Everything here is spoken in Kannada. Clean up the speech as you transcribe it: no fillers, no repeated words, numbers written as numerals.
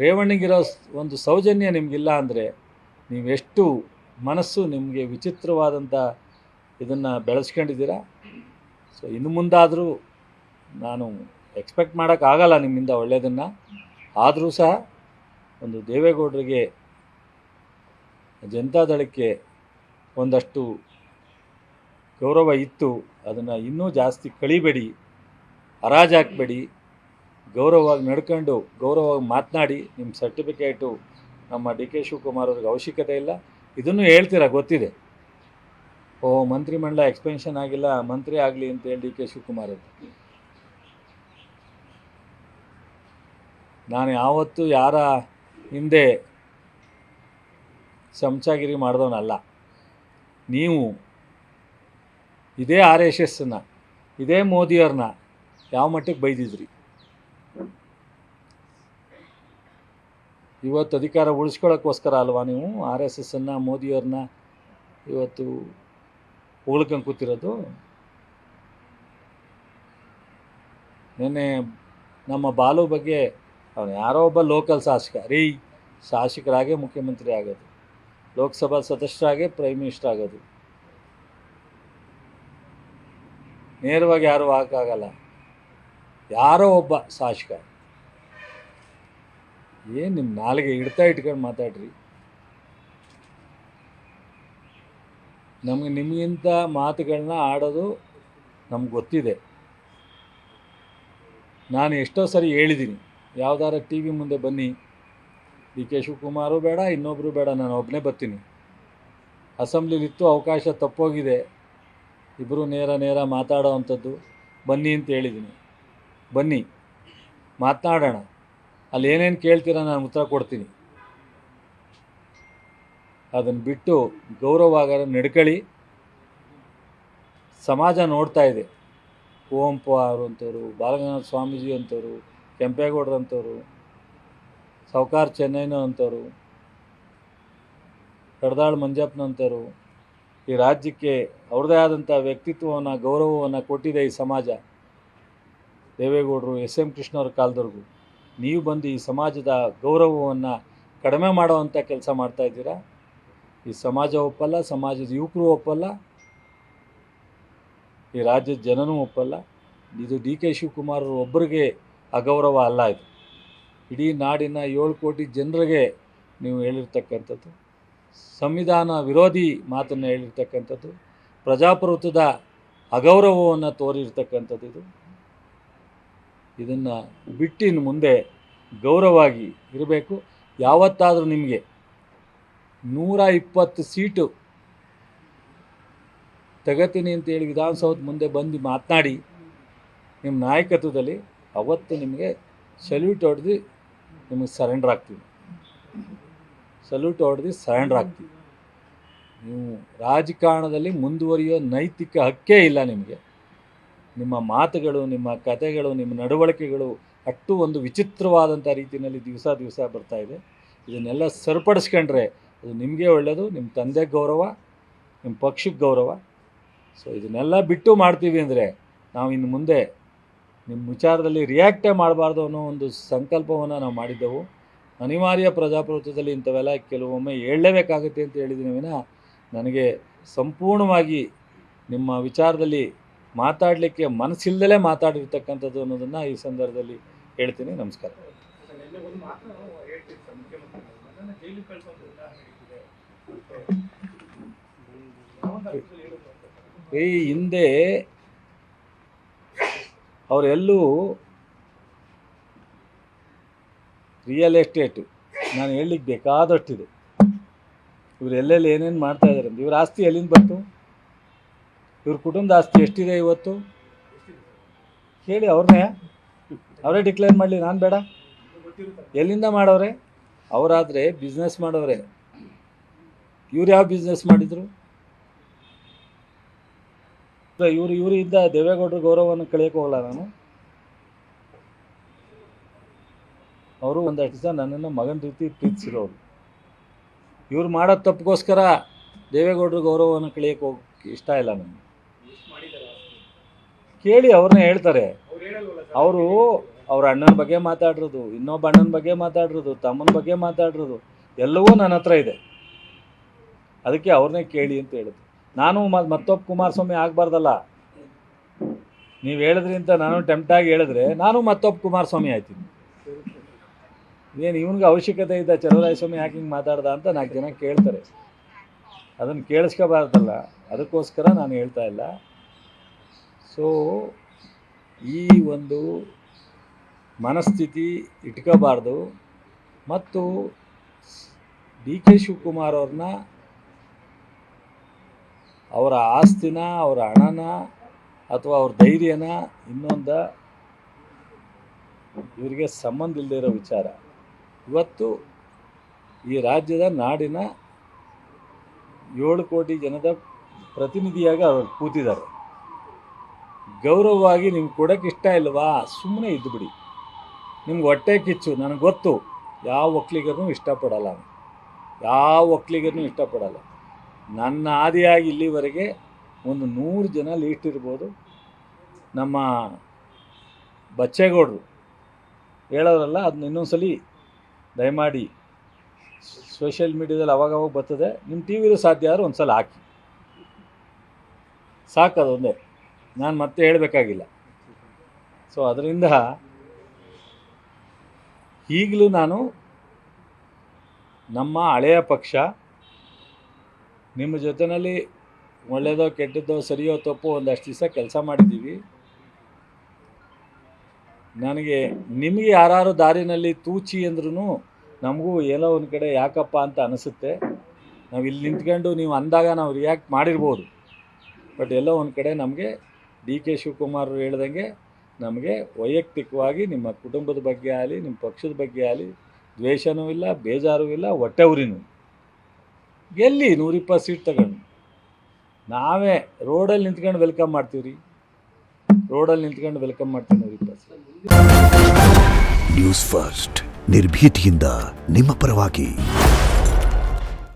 ರೇವಣ್ಣಗಿರೋ ಒಂದು ಸೌಜನ್ಯ ನಿಮಗಿಲ್ಲ ಅಂದರೆ ನೀವೆಷ್ಟು ಮನಸ್ಸು ನಿಮಗೆ ವಿಚಿತ್ರವಾದಂಥ ಇದನ್ನು ಬೆಳೆಸ್ಕೊಂಡಿದ್ದೀರಾ. ಸೊ ಇನ್ನು ಮುಂದಾದರೂ ನಾನು ಎಕ್ಸ್ಪೆಕ್ಟ್ ಮಾಡೋಕ್ಕಾಗಲ್ಲ ನಿಮ್ಮಿಂದ ಒಳ್ಳೆಯದನ್ನು. ಆದರೂ ಸಹ ಒಂದು ದೇವೇಗೌಡರಿಗೆ, ಜನತಾದಳಕ್ಕೆ ಒಂದಷ್ಟು ಗೌರವ ಇತ್ತು, ಅದನ್ನು ಇನ್ನೂ ಜಾಸ್ತಿ ಕಳಿಬೇಡಿ, ಹರಾಜಾಕಬೇಡಿ, ಗೌರವವಾಗಿ ನಡ್ಕೊಂಡು ಗೌರವವಾಗಿ ಮಾತನಾಡಿ. ನಿಮ್ಮ ಸರ್ಟಿಫಿಕೇಟು ನಮ್ಮ ಡಿ ಕೆ ಶಿವಕುಮಾರ್ ಅವ್ರಿಗೆ ಅವಶ್ಯಕತೆ ಇಲ್ಲ. ಇದನ್ನು ಹೇಳ್ತೀರಾ, ಗೊತ್ತಿದೆ. ಮಂತ್ರಿಮಂಡಲ ಎಕ್ಸ್ಪೆನ್ಷನ್ ಆಗಿಲ್ಲ, ಮಂತ್ರಿ ಆಗಲಿ ಅಂತೇಳಿ ಡಿ ಕೆ ಶಿವಕುಮಾರ್ ಅವರು. ನಾನು ಯಾವತ್ತೂ ಯಾರ ಹಿಂದೆ ಚಮಚಾಗಿರಿ ಮಾಡಿದವನಲ್ಲ. ನೀವು ಇದೇ RSSನ, ಇದೇ ಮೋದಿಯವ್ರನ್ನ ಯಾವ ಮಟ್ಟಕ್ಕೆ ಬೈದಿದ್ರಿ. ಇವತ್ತು ಅಧಿಕಾರ ಉಳಿಸ್ಕೊಳ್ಳೋಕ್ಕೋಸ್ಕರ ಅಲ್ವಾ ನೀವು RSSನ್ನು, ಮೋದಿಯವ್ರನ್ನ ಇವತ್ತು ಹೊಗಳ್ಕೊಂಡು ಕೂತಿರೋದು. ನಿನ್ನೆ ನಮ್ಮ ಬಾಲು ಬಗ್ಗೆ ಅವನು ಯಾರೋ ಒಬ್ಬ ಲೋಕಲ್ ಶಾಸಕರಾಗೆ ಮುಖ್ಯಮಂತ್ರಿ ಆಗೋದು, ಲೋಕಸಭಾ ಸದಸ್ಯರಾಗೆ ಪ್ರೈಮ್ ಮಿನಿಸ್ಟರ್ ಆಗೋದು. ನೇರವಾಗಿ ಯಾರೂ ಆಗೋಕ್ಕಾಗಲ್ಲ. ಯಾರೋ ಒಬ್ಬ ಶಾಸಕ. ಏನು ನಿಮ್ಮ ನಾಲಿಗೆ ಇಟ್ಕೊಂಡು ಮಾತಾಡ್ರಿ. ನಮಗೆ ನಿಮಗಿಂತ ಮಾತುಗಳನ್ನ ಆಡೋದು ನಮ್ಗೆ ಗೊತ್ತಿದೆ. ನಾನು ಎಷ್ಟೋ ಸರಿ ಹೇಳಿದ್ದೀನಿ, ಯಾವ್ದಾರ ಟಿ ವಿ ಮುಂದೆ ಬನ್ನಿ, ಡಿ ಕೆ ಶಿವಕುಮಾರು ಬೇಡ, ಇನ್ನೊಬ್ಬರು ಬೇಡ, ನಾನು ಒಬ್ಬನೇ ಬರ್ತೀನಿ. ಅಸೆಂಬ್ಲಿಲಿತ್ತು, ಅವಕಾಶ ತಪ್ಪೋಗಿದೆ, ಇಬ್ಬರು ನೇರ ಮಾತಾಡೋ ಅಂಥದ್ದು, ಬನ್ನಿ ಅಂತ ಹೇಳಿದ್ದೀನಿ. ಬನ್ನಿ, ಮಾತನಾಡೋಣ. ಅಲ್ಲಿ ಏನೇನು ಕೇಳ್ತೀರ ನಾನು ಉತ್ತರ ಕೊಡ್ತೀನಿ. ಅದನ್ನು ಬಿಟ್ಟು ಗೌರವವಾಗಿ ನಡ್ಕೊಳ್ಳಿ. ಸಮಾಜ ನೋಡ್ತಾ ಇದೆ. ಕುವೆಂಪು ಅವರು ಅಂಥವ್ರು, ಬಾಲಗಂಗಾಧರ ಸ್ವಾಮೀಜಿ ಅಂಥವ್ರು, ಕೆಂಪೇಗೌಡರು ಅಂಥವ್ರು, ಸಾವ್ಕಾರ್ ಚೆನ್ನೈನ ಅಂಥವ್ರು, ಕಡದಾಳ್ ಮಂಜಪ್ಪನಂಥವ್ರು ಈ ರಾಜ್ಯಕ್ಕೆ ಅವ್ರದ್ದೇ ಆದಂಥ ವ್ಯಕ್ತಿತ್ವವನ್ನು, ಗೌರವವನ್ನು ಕೊಟ್ಟಿದೆ ಈ ಸಮಾಜ. ದೇವೇಗೌಡರು, SM ಕೃಷ್ಣವ್ರ ಕಾಲದವ್ರಿಗೂ. ನೀವು ಬಂದು ಈ ಸಮಾಜದ ಗೌರವವನ್ನು ಕಡಿಮೆ ಮಾಡೋವಂಥ ಕೆಲಸ ಮಾಡ್ತಾಯಿದ್ದೀರಾ. ಈ ಸಮಾಜ ಒಪ್ಪಲ್ಲ, ಸಮಾಜದ ಯುವಕರು ಒಪ್ಪಲ್ಲ, ಈ ರಾಜ್ಯದ ಜನನೂ ಒಪ್ಪಲ್ಲ. ಇದು ಡಿ ಕೆ ಶಿವಕುಮಾರ್ ಒಬ್ಬರಿಗೆ ಅಗೌರವ ಅಲ್ಲ, ಇದು ಇಡೀ ನಾಡಿನ 7 ಕೋಟಿ ಜನರಿಗೆ ನೀವು ಹೇಳಿರ್ತಕ್ಕಂಥದ್ದು, ಸಂವಿಧಾನ ವಿರೋಧಿ ಮಾತನ್ನು ಹೇಳಿರ್ತಕ್ಕಂಥದ್ದು, ಪ್ರಜಾಪ್ರಭುತ್ವದ ಅಗೌರವವನ್ನು ತೋರಿರ್ತಕ್ಕಂಥದ್ದು. ಇದನ್ನು ಬಿಟ್ಟಿನ ಮುಂದೆ ಗೌರವವಾಗಿ ಇರಬೇಕು. ಯಾವತ್ತಾದರೂ ನಿಮಗೆ 120 ಸೀಟು ತಗತೀನಿ ಅಂತೇಳಿ ವಿಧಾನಸೌಧ ಮುಂದೆ ಬಂದು ಮಾತನಾಡಿ ನಿಮ್ಮ ನಾಯಕತ್ವದಲ್ಲಿ, ಅವತ್ತು ನಿಮಗೆ ಸಲ್ಯೂಟ್ ಹೊಡೆದು ನಿಮಗೆ ಸರೆಂಡರ್ ಆಗ್ತೀವಿ. ನೀವು ರಾಜಕಾರಣದಲ್ಲಿ ಮುಂದುವರಿಯೋ ನೈತಿಕ ಹಕ್ಕೇ ಇಲ್ಲ ನಿಮಗೆ. ನಿಮ್ಮ ಮಾತುಗಳು, ನಿಮ್ಮ ಕಥೆಗಳು, ನಿಮ್ಮ ನಡವಳಿಕೆಗಳು ಅಷ್ಟು ಒಂದು ವಿಚಿತ್ರವಾದಂಥ ರೀತಿಯಲ್ಲಿ ದಿವಸ ಬರ್ತಾಯಿದೆ. ಇದನ್ನೆಲ್ಲ ಸರಿಪಡಿಸ್ಕೊಂಡ್ರೆ ಅದು ನಿಮಗೆ ಒಳ್ಳೆಯದು, ನಿಮ್ಮ ತಂದೆಗೆ ಗೌರವ, ನಿಮ್ಮ ಪಕ್ಷಕ್ಕೆ ಗೌರವ. ಸೊ ಇದನ್ನೆಲ್ಲ ಬಿಟ್ಟು ಮಾಡ್ತೀವಿ ಅಂದರೆ ನಾವು ಇನ್ನು ಮುಂದೆ ನಿಮ್ಮ ವಿಚಾರದಲ್ಲಿ ರಿಯಾಕ್ಟೇ ಮಾಡಬಾರ್ದು ಅನ್ನೋ ಒಂದು ಸಂಕಲ್ಪವನ್ನು ನಾವು ಮಾಡಿದ್ದೆವು. ಅನಿವಾರ್ಯ ಪ್ರಜಾಪ್ರಭುತ್ವದಲ್ಲಿ ಇಂಥವೆಲ್ಲ ಕೆಲವೊಮ್ಮೆ ಹೇಳಲೇಬೇಕಾಗುತ್ತೆ ಅಂತ ಹೇಳಿದ್ದೀನಿ ವಿನ, ನನಗೆ ಸಂಪೂರ್ಣವಾಗಿ ನಿಮ್ಮ ವಿಚಾರದಲ್ಲಿ ಮಾತಾಡಲಿಕ್ಕೆ ಮನಸ್ಸಿಲ್ಲದಲೇ ಮಾತಾಡಿರ್ತಕ್ಕಂಥದ್ದು ಅನ್ನೋದನ್ನು ಈ ಸಂದರ್ಭದಲ್ಲಿ ಹೇಳ್ತೀನಿ. ನಮಸ್ಕಾರ. ಈ ಹಿಂದೆ ಅವರೆಲ್ಲೂ ರಿಯಲ್ ಎಸ್ಟೇಟು ನಾನು ಹೇಳಲಿಕ್ಕೆ ಬೇಕಾದಷ್ಟಿದೆ. ಇವರು ಎಲ್ಲೆಲ್ಲಿ ಏನೇನು ಮಾಡ್ತಾಯಿದ್ದಾರೆ ಅಂತ. ಇವ್ರ ಆಸ್ತಿ ಎಲ್ಲಿಂದ ಬಂತು? ಇವ್ರ ಕುಟುಂಬದ ಆಸ್ತಿ ಎಷ್ಟಿದೆ ಇವತ್ತು ಕೇಳಿ ಅವ್ರನ್ನೇ. ಅವರೇ ಡಿಕ್ಲೇರ್ ಮಾಡಲಿ, ನಾನು ಬೇಡ. ಎಲ್ಲಿಂದ ಮಾಡವ್ರೆ? ಅವರಾದರೆ ಬಿಸ್ನೆಸ್ ಮಾಡವ್ರೆ. ಇವ್ರು ಯಾವ ಬಿಸ್ನೆಸ್ ಮಾಡಿದರು? ಇವರಿಂದ ದೇವೇಗೌಡರ ಗೌರವವನ್ನು ಕಳೆಯೋಕೆ ಹೋಗಲ್ಲ ನಾನು. ಅವರು ಒಂದಷ್ಟು ದಿವಸ ನನ್ನನ್ನು ಮಗನ ರೀತಿ ಪ್ರೀತಿಸಿರೋರು. ಇವ್ರು ಮಾಡೋ ತಪ್ಪಿಗೋಸ್ಕರ ದೇವೇಗೌಡರ ಗೌರವವನ್ನು ಕಳೆಯೋಕೆ ಹೋಗೋಕ್ಕೆ ಇಷ್ಟ ಇಲ್ಲ ನನಗೆ. ಕೇಳಿ, ಅವ್ರನ್ನೇ ಹೇಳ್ತಾರೆ. ಅವ್ರ ಅಣ್ಣನ ಬಗ್ಗೆ ಮಾತಾಡಿರೋದು, ಇನ್ನೊಬ್ಬ ಅಣ್ಣನ ಬಗ್ಗೆ ಮಾತಾಡಿರೋದು, ತಮ್ಮನ ಬಗ್ಗೆ ಮಾತಾಡಿರೋದು ಎಲ್ಲವೂ ನನ್ನ ಹತ್ರ ಇದೆ. ಅದಕ್ಕೆ ಅವ್ರನ್ನೇ ಕೇಳಿ ಅಂತ ಹೇಳಿದ್ರು. ನಾನು ಮತ್ತೊಬ್ಬ ಕುಮಾರಸ್ವಾಮಿ ಆಗಬಾರ್ದಲ್ಲ. ನೀವು ಹೇಳಿದ್ರಿ ಅಂತ ನಾನು ಟೆಂಪ್ಟಾಗಿ ಹೇಳಿದ್ರೆ ನಾನು ಮತ್ತೊಬ್ಬ ಕುಮಾರಸ್ವಾಮಿ ಆಯ್ತೀನಿ. ಏನು ಇವನಿಗೆ ಅವಶ್ಯಕತೆ ಇದ್ದ ಚಲುವರಾಯಸ್ವಾಮಿ ಯಾಕೆ ಹಿಂಗೆ ಮಾತಾಡ್ದ ಅಂತ 4 ಜನ ಕೇಳ್ತಾರೆ. ಅದನ್ನು ಕೇಳಿಸ್ಕೋಬಾರ್ದಲ್ಲ, ಅದಕ್ಕೋಸ್ಕರ ನಾನು ಹೇಳ್ತಾ ಇಲ್ಲ. ಸೊ ಈ ಒಂದು ಮನಸ್ಥಿತಿ ಇಟ್ಕೋಬಾರ್ದು. ಮತ್ತು ಡಿ ಕೆ ಶಿವಕುಮಾರ್ ಅವ್ರನ್ನ, ಅವರ ಆಸ್ತಿನ, ಅವರ ಹಣನ ಅಥವಾ ಅವ್ರ ಧೈರ್ಯನ ಇವರಿಗೆ ಸಂಬಂಧ ಇಲ್ಲದೆ ಇರೋ ವಿಚಾರ. ಇವತ್ತು ಈ ರಾಜ್ಯದ ನಾಡಿನ 7 ಕೋಟಿ ಜನದ ಪ್ರತಿನಿಧಿಯಾಗಿ ಅವರು ಕೂತಿದ್ದಾರೆ. ಗೌರವವಾಗಿ ನಿಮ್ಗೆ ಕೊಡೋಕ್ಕೆ ಇಷ್ಟ ಇಲ್ವಾ, ಸುಮ್ಮನೆ ಇದ್ದುಬಿಡಿ. ನಿಮ್ಗೆ ಹೊಟ್ಟೆ ಕಿಚ್ಚು ನನಗೆ ಗೊತ್ತು. ಯಾವ ಒಕ್ಕಲಿಗರನ್ನೂ ಇಷ್ಟಪಡಲ್ಲ, ನನ್ನ ಆದಿಯಾಗಿ ಇಲ್ಲಿವರೆಗೆ ಒಂದು 100 ಜನ ಲೀಸ್ಟ್ ಇರ್ಬೋದು. ನಮ್ಮ ಬಚ್ಚೇಗೌಡರು ಹೇಳೋರಲ್ಲ, ಅದನ್ನ ಇನ್ನೊಂದ್ಸಲಿ ದಯಮಾಡಿ ಸೋಷಿಯಲ್ ಮೀಡಿಯಾದಲ್ಲಿ ಅವಾಗವಾಗ ಬರ್ತದೆ, ನಿಮ್ಮ ಟಿ ವಿಲೂ ಸಾಧ್ಯ ಆದರೂ ಒಂದು ಸಲ ಹಾಕಿ ಸಾಕದೊಂದೇ, ನಾನು ಮತ್ತೆ ಹೇಳಬೇಕಾಗಿಲ್ಲ. ಸೊ ಅದರಿಂದ ಈಗಲೂ ನಾನು ನಮ್ಮ ಹಳೆಯ ಪಕ್ಷ ನಿಮ್ಮ ಜೊತೆಯಲ್ಲಿ ಒಳ್ಳೆಯದೋ ಕೆಟ್ಟದ್ದೋ ಸರಿಯೋ ತಪ್ಪೋ ಒಂದಷ್ಟು ದಿವಸ ಕೆಲಸ ಮಾಡಿದ್ದೀವಿ. ನಿಮಗೆ ಯಾರು ದಾರಿನಲ್ಲಿ ತೂಚಿ ಅಂದ್ರೂ ನಮಗೂ ಏನೋ ಒಂದು ಕಡೆ ಯಾಕಪ್ಪ ಅಂತ ಅನಿಸುತ್ತೆ. ನಾವು ಇಲ್ಲಿ ನಿಂತ್ಕೊಂಡು ನೀವು ಅಂದಾಗ ನಾವು ರಿಯಾಕ್ಟ್ ಮಾಡಿರ್ಬೋದು, ಬಟ್ ಎಲ್ಲೋ ಒಂದು ಕಡೆ ನಮಗೆ ಡಿ ಕೆ ಶಿವಕುಮಾರ್ ಹೇಳ್ದಂಗೆ ನಮಗೆ ವೈಯಕ್ತಿಕವಾಗಿ ನಿಮ್ಮ ಕುಟುಂಬದ ಬಗ್ಗೆ ಆಗಲಿ, ನಿಮ್ಮ ಪಕ್ಷದ ಬಗ್ಗೆ ಆಗಲಿ ದ್ವೇಷವೂ ಇಲ್ಲ, ಬೇಜಾರೂ ಇಲ್ಲ, ಹೊಟ್ಟೆ ಉರಿನೂ. ಗೆಲ್ಲಿ 120 ಸೀಟ್ ತಗೊಂಡು ನಾವೇ ರೋಡಲ್ಲಿ ನಿಂತ್ಕೊಂಡು ವೆಲ್ಕಮ್ ಮಾಡ್ತೀವಿ 120 ಸೀಟ್. ನ್ಯೂಸ್ ಫಸ್ಟ್ ನಿರ್ಭೀತಿಯಿಂದ ನಿಮ್ಮ ಪರವಾಗಿ.